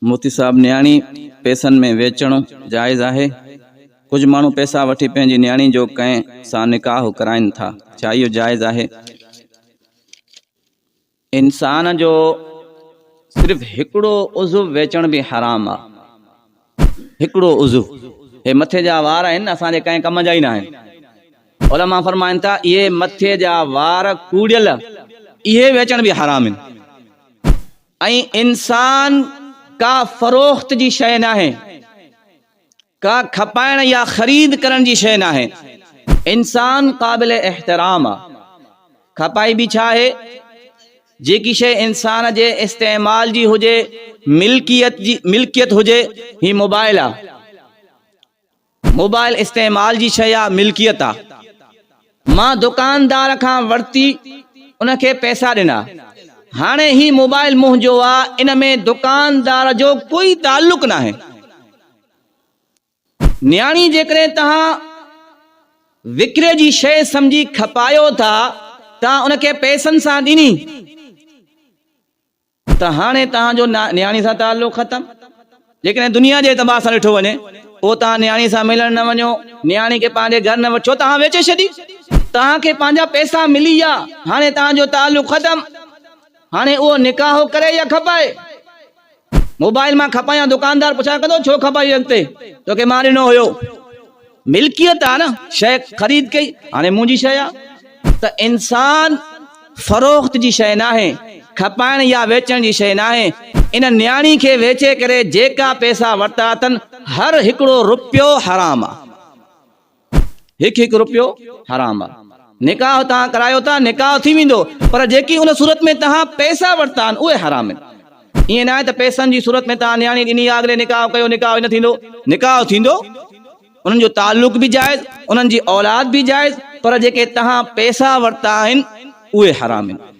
मोती साहब, न्याणी पैसनि में वेचणो जायज़ आहे? कुछ माण्हू पैसा वठी पंहिंजी न्याणी जो कंहिं सां निकाह कराइनि था, छा इहो जायज़ आहे? इंसान जो सिर्फ़ हिकिड़ो उज़ु वेचण भी हराम आहे। हिकिड़ो उज़ु, हे मथे जा वार आहिनि न, असांजे कंहिं कम जा ई न आहिनि। उलमा फरमाइनि था इहे मथे जा वार कूड़ियल इहे वेचण भी हराम आहिनि। ऐं इंसान का फरोख्त जी शइ न आहे, का खपाइण या ख़रीद करण जी शइ न आहे। इंसान क़ाबिल एहतराम आहे। खपाई भी छा आहे? जेकी शइ इंसान जे इस्तेमाल जी हुजे, मिल्कियत हुजे। ही मोबाइल आहे, मोबाइल इस्तेमाल जी शइ आहे, मिल्कियत आहे। मां दुकानदार खां वरती, उनखे पैसा ॾिना, हाणे ही मोबाइल मुंहिंजो आहे, इन में दुकानदार जो कोई ताल्लुक न आहे। न्याणी जेकॾहिं तव्हां विकिरे जी शइ सम्झी खपायो था, तव्हां उनखे पैसनि सां ॾिनी, त हाणे तव्हांजो न्याणी सां ताल्लुक ख़तम। जेकॾहिं दुनिया जे एतबार सां ॾिठो वञे, पोइ तव्हां न्याणी सां मिलण न वञो, न्याणी खे पंहिंजे घर न वठो, तव्हां वेचे छॾी, तव्हांखे पंहिंजा पैसा मिली विया, हाणे तव्हांजो ताल्लुक ख़तम। हाणे उहो निकाह करे या खपाए? मोबाइल मां खपाया, दुकानदार पुछा कंदो छो खपाई? अॻिते तोखे मां ॾिनो हुयो। मिल्कियत आहे न, शइ ख़रीद कई, हाणे मुंहिंजी शइ आहे। त इंसान फरोख्त जी शइ न आहे, खपाइण या वेचण जी शइ न आहे। इन न्याणी खे वेचे करे जेका पैसा वरिता अथनि, हर हिकिड़ो रुपयो हराम आहे। हिकु रुपयो हराम आहे। निकाह तव्हां करायो था, निकाह थी वेंदो, पर जेकी उन सूरत में तव्हां पैसा वरिता आहिनि उहे हराम आहिनि। ईअं न आहे त पैसनि जी सूरत में तव्हां न्याणी ॾिनी, अॻिले निकाह कयो, निकाह न थींदो। निकाह थींदो, उन्हनि जो ताल्लुक भी जाइज़, उन्हनि जी औलाद भी जाइज़, पर जेके तव्हां पैसा वरिता आहिनि उहे हराम आहिनि।